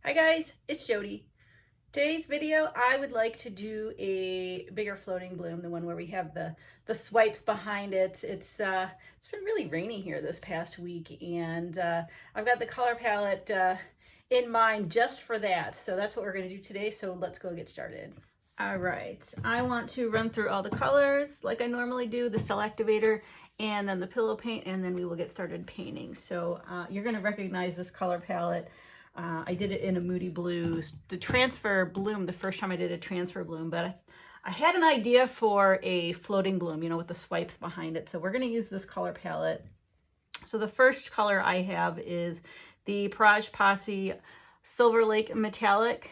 Hi guys, it's Jody. Today's video, I would like to do a bigger floating bloom, the one where we have the swipes behind it. It's been really rainy here this past week, and I've got the color palette in mind just for that. So that's what we're going to do today. So let's go get started. All right, I want to run through all the colors like I normally do, the cell activator, and then the pillow paint, and then we will get started painting. So you're going to recognize this color palette. I did it in a Moody Blues, the transfer bloom, the first time I did a transfer bloom, but I had an idea for a floating bloom, you know, with the swipes behind it. So we're going to use this color palette. So the first color I have is the Praj Posse Silver Lake Metallic.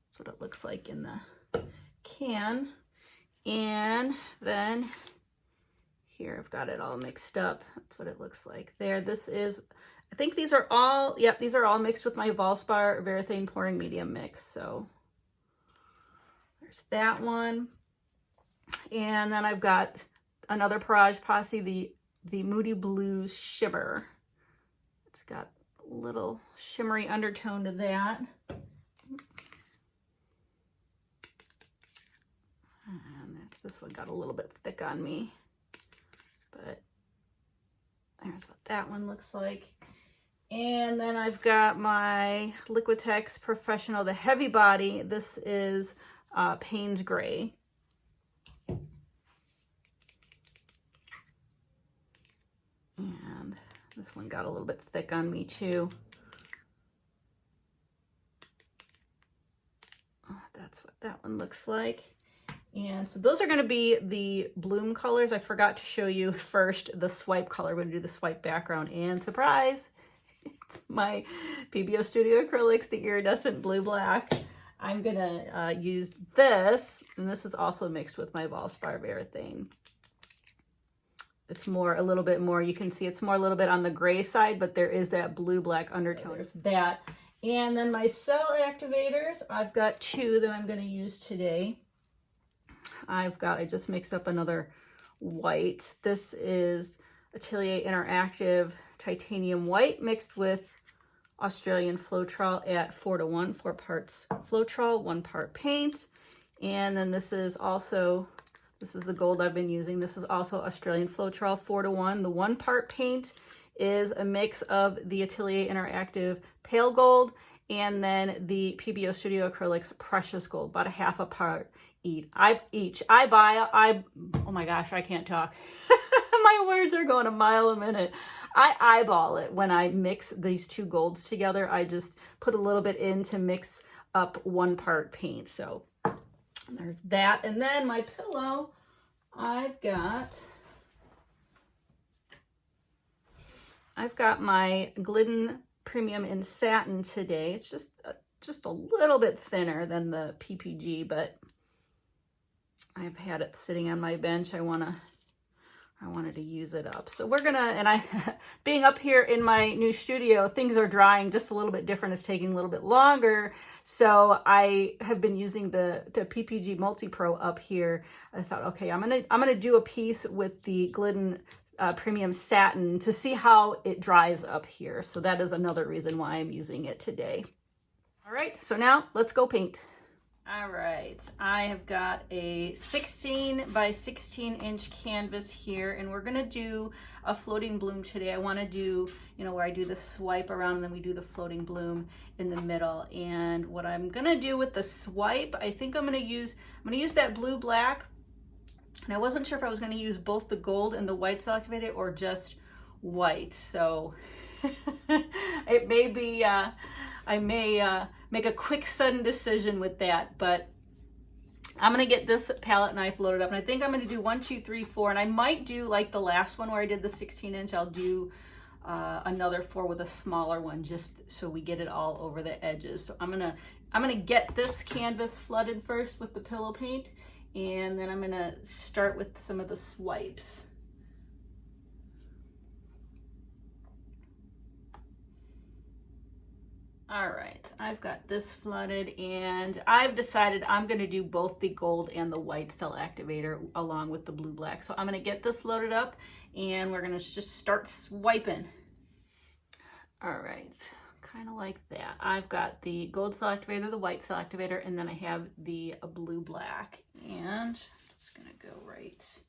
That's what it looks like in the can. And then here I've got it all mixed up. That's what it looks like there. This is, I think these are all, yep, these are all mixed with my Valspar Varathane Pouring Medium mix. So there's that one. And then I've got another Praj Posse, the Moody Blues Shimmer. It's got a little shimmery undertone to that. And this one got a little bit thick on me, but there's what that one looks like. And then I've got my Liquitex Professional, the heavy body. This is Payne's Gray. And this one got a little bit thick on me too. That's what that one looks like. And so those are going to be the bloom colors. I forgot to show you first the swipe color. We're going to do the swipe background, and surprise, it's my PBO Studio Acrylics, the iridescent blue black. I'm going to use this, and this is also mixed with my Valspar Varathane. It's more, a little bit more, you can see it's more a little bit on the gray side, but there is that blue black undertone. There's that. And then my cell activators, I've got two that I'm going to use today. I just mixed up another white. This is Atelier Interactive Titanium White mixed with Australian Floetrol at 4:1, 4 parts Floetrol, 1 part paint. And then this is the gold I've been using. This is also Australian Floetrol 4:1. The 1 part paint is a mix of the Atelier Interactive Pale Gold and then the PBO Studio Acrylics Precious Gold, about a half a part each. Oh my gosh, I can't talk. My words are going a mile a minute. I eyeball it when I mix these two golds together. I just put a little bit in to mix up 1 part paint. So there's that. And then my pillow, I've got my Glidden Premium in Satin today. It's just a little bit thinner than the PPG, but I've had it sitting on my bench. I wanted to use it up. So we're gonna, and being up here in my new studio, things are drying just a little bit different. It's taking a little bit longer. So I have been using the PPG Multi Pro up here. I thought, okay, I'm gonna do a piece with the Glidden Premium Satin to see how it dries up here. So that is another reason why I'm using it today. All right, so now let's go paint. All right, I have got a 16 by 16 inch canvas here, and we're gonna do a floating bloom today. I wanna do, you know, where I do the swipe around and then we do the floating bloom in the middle. And what I'm gonna do with the swipe, I think I'm gonna use that blue black. And I wasn't sure if I was gonna use both the gold and the white cell activator or just white. So it may be, I may make a quick, sudden decision with that, but I'm gonna get this palette knife loaded up, and I think I'm gonna do 1, 2, 3, 4, and I might do like the last one where I did the 16 inch. I'll do another 4 with a smaller one, just so we get it all over the edges. So I'm gonna get this canvas flooded first with the pillow paint, and then I'm gonna start with some of the swipes. All right, I've got this flooded, and I've decided I'm going to do both the gold and the white cell activator along with the blue black. So I'm going to get this loaded up, and we're going to just start swiping. All right, kind of like that. I've got the gold cell activator, the white cell activator, and then I have the blue black. And I'm just gonna go right.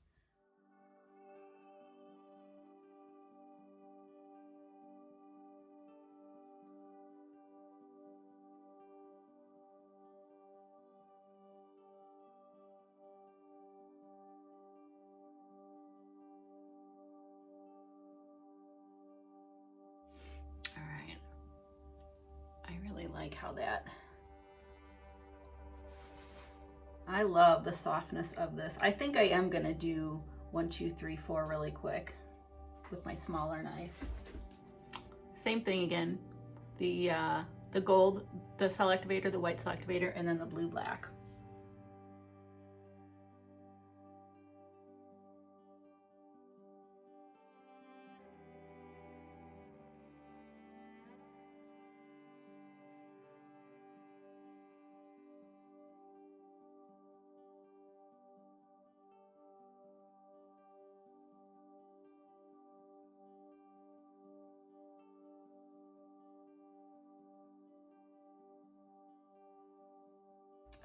All right. I really like how that, I love the softness of this. I think I am gonna do 1, 2, 3, 4 really quick with my smaller knife. Same thing again. The gold, the cell activator, the white cell activator, and then the blue black.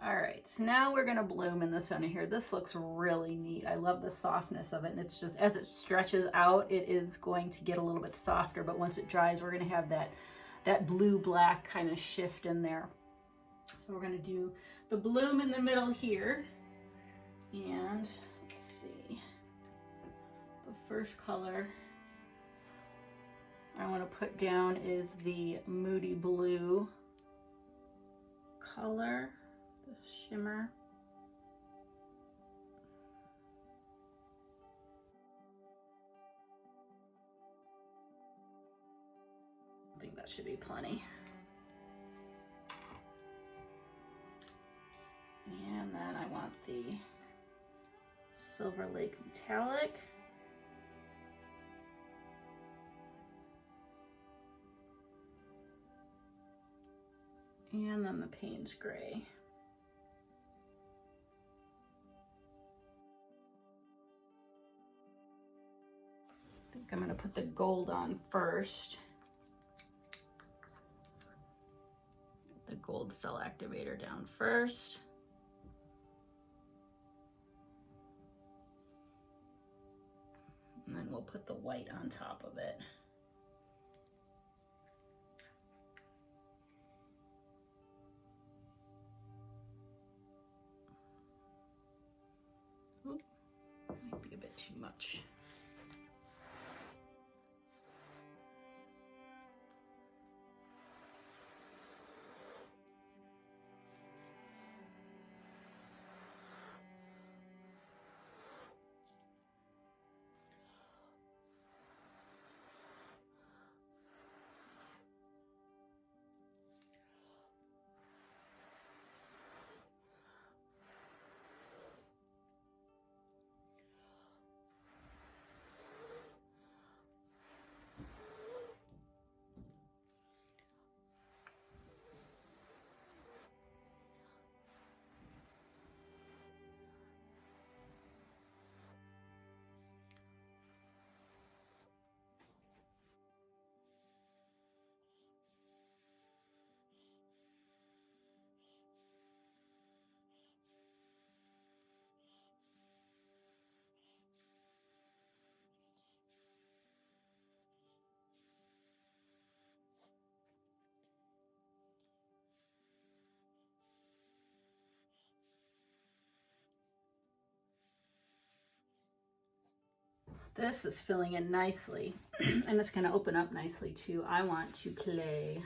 All right, so now we're gonna bloom in this one here. This looks really neat. I love the softness of it, and it's just, as it stretches out, it is going to get a little bit softer, but once it dries, we're gonna have that blue-black kind of shift in there. So we're gonna do the bloom in the middle here, and let's see, the first color I wanna put down is the Moody Blue color. Shimmer. I think that should be plenty. And then I want the Silver Lake Metallic. And then the Payne's Gray. I think I'm going to put the gold on first. The gold cell activator down first. And then we'll put the white on top of it. Oop, might be a bit too much. This is filling in nicely, and it's going to open up nicely too. I want to clay.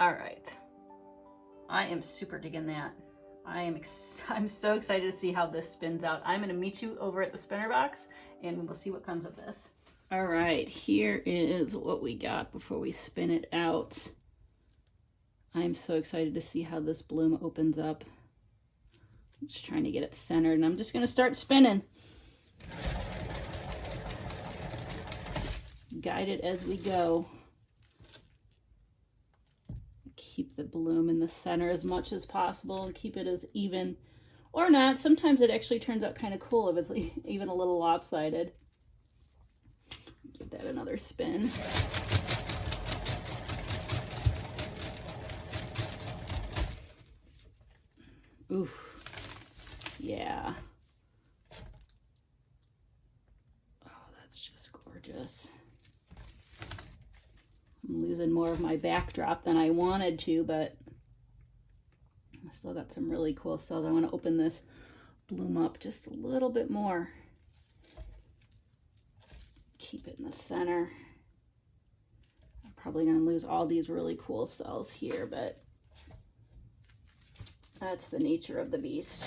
All right. I am super digging that. I'm so excited to see how this spins out. I'm going to meet you over at the spinner box and we'll see what comes of this. All right, here is what we got before we spin it out. I'm so excited to see how this bloom opens up. I'm just trying to get it centered and I'm just going to start spinning. Guide it as we go. Keep the bloom in the center as much as possible and keep it as even or not. Sometimes it actually turns out kind of cool if it's even a little lopsided. Give that another spin. Oof. Yeah. Oh, that's just gorgeous. I'm losing more of my backdrop than I wanted to, but I still got some really cool cells. I want to open this bloom up just a little bit more. Keep it in the center. I'm probably going to lose all these really cool cells here, but that's the nature of the beast.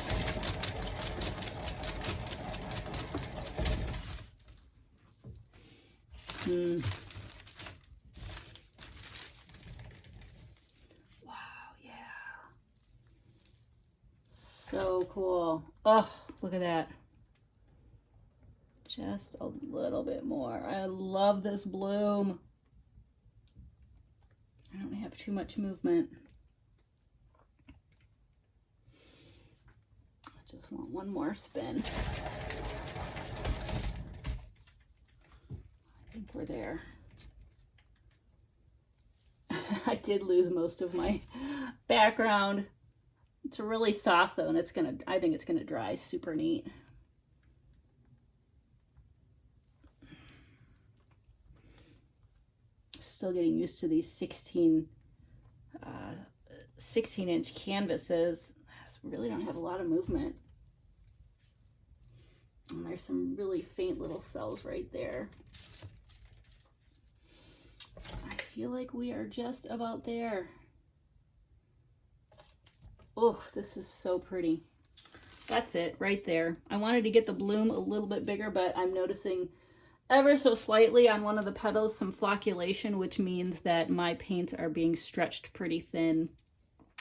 So cool. Oh, look at that. Just a little bit more. I love this bloom. I don't have too much movement. I just want one more spin. I think we're there. I did lose most of my background. It's really soft though, and I think it's gonna dry super neat. Still getting used to these 16-inch canvases. I really don't have a lot of movement. And there's some really faint little cells right there. I feel like we are just about there. Oh, this is so pretty. That's it right there. I wanted to get the bloom a little bit bigger, but I'm noticing ever so slightly on one of the petals some flocculation, which means that my paints are being stretched pretty thin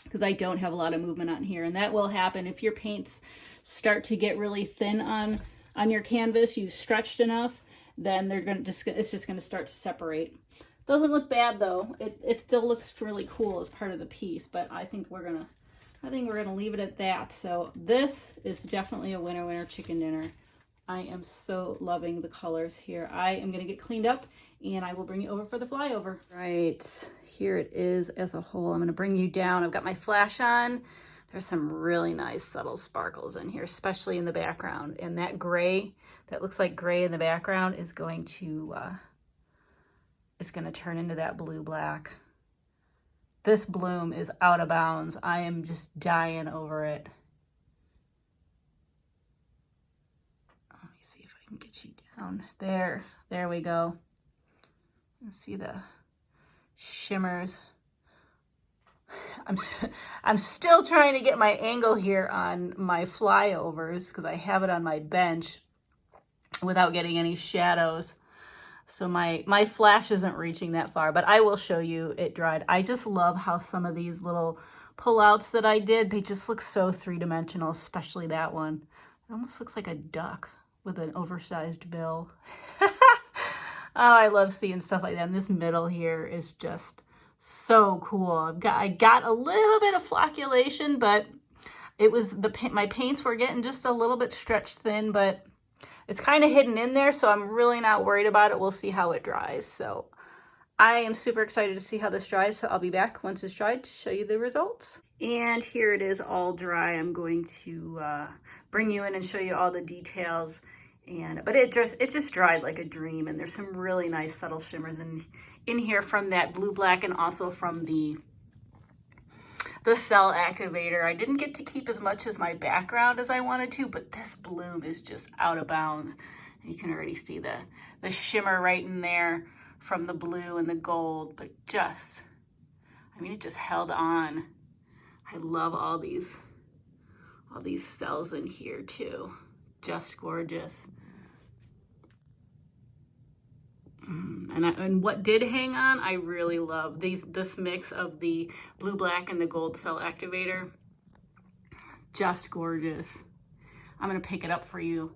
because I don't have a lot of movement on here. And that will happen if your paints start to get really thin on your canvas. You've stretched enough, then it's just gonna start to separate. Doesn't look bad though. It still looks really cool as part of the piece, but I think we're gonna leave it at that. So this is definitely a winner chicken dinner. I am so loving the colors here. I am gonna get cleaned up and I will bring you over for the flyover. Right, here it is as a whole. I'm gonna bring you down. I've got my flash on. There's some really nice subtle sparkles in here, especially in the background. And that gray, that looks like gray in the background is going to turn into that blue black. This bloom is out of bounds. I am just dying over it. Let me see if I can get you down. There we go. You see the shimmers. I'm still trying to get my angle here on my flyovers because I have it on my bench without getting any shadows. So my flash isn't reaching that far, but I will show you it dried. I just love how some of these little pullouts that I did, they just look so three-dimensional, especially that one. It almost looks like a duck with an oversized bill. Oh, I love seeing stuff like that. And this middle here is just so cool. I got a little bit of flocculation, but it was my paints were getting just a little bit stretched thin, but it's kind of hidden in there, so I'm really not worried about it. We'll see how it dries. So I am super excited to see how this dries. So I'll be back once it's dried to show you the results. And here it is all dry. I'm going to bring you in and show you all the details. But it just dried like a dream. And there's some really nice subtle shimmers in here from that blue black and also from the cell activator. I didn't get to keep as much as my background as I wanted to, but this bloom is just out of bounds. You can already see the shimmer right in there from the blue and the gold, but I I mean, it just held on. I love all these cells in here too. Just gorgeous. And what did hang on, I really love this mix of the blue, black, and the gold cell activator. Just gorgeous. I'm gonna pick it up for you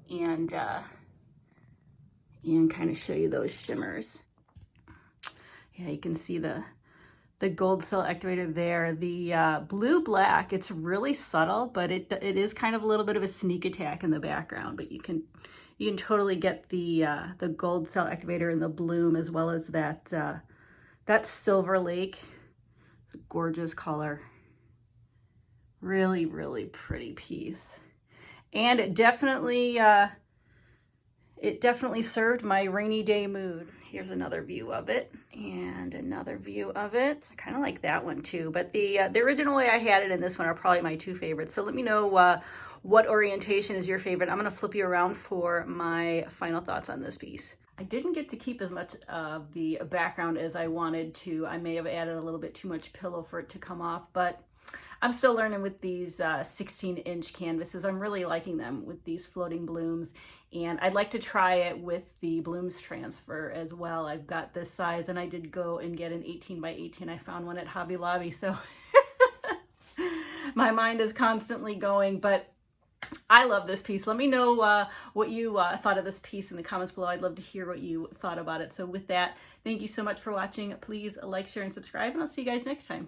and kind of show you those shimmers. Yeah, you can see the gold cell activator there. The blue black, it's really subtle, but it is kind of a little bit of a sneak attack in the background, but you can totally get the gold cell activator in the bloom, as well as that Silver Lake. It's a gorgeous color. Really, really pretty piece. And it definitely served my rainy day mood. Here's another view of it, and another view of it. Kind of like that one too, but the original way I had it and this one are probably my two favorites. So let me know what orientation is your favorite. I'm gonna flip you around for my final thoughts on this piece. I didn't get to keep as much of the background as I wanted to. I may have added a little bit too much pillow for it to come off, but I'm still learning with these 16-inch canvases. I'm really liking them with these floating blooms, and I'd like to try it with the blooms transfer as well. I've got this size, and I did go and get an 18 by 18. I found one at Hobby Lobby, so my mind is constantly going, but I love this piece. Let me know what you thought of this piece in the comments below. I'd love to hear what you thought about it. So with that, thank you so much for watching. Please like, share, and subscribe, and I'll see you guys next time.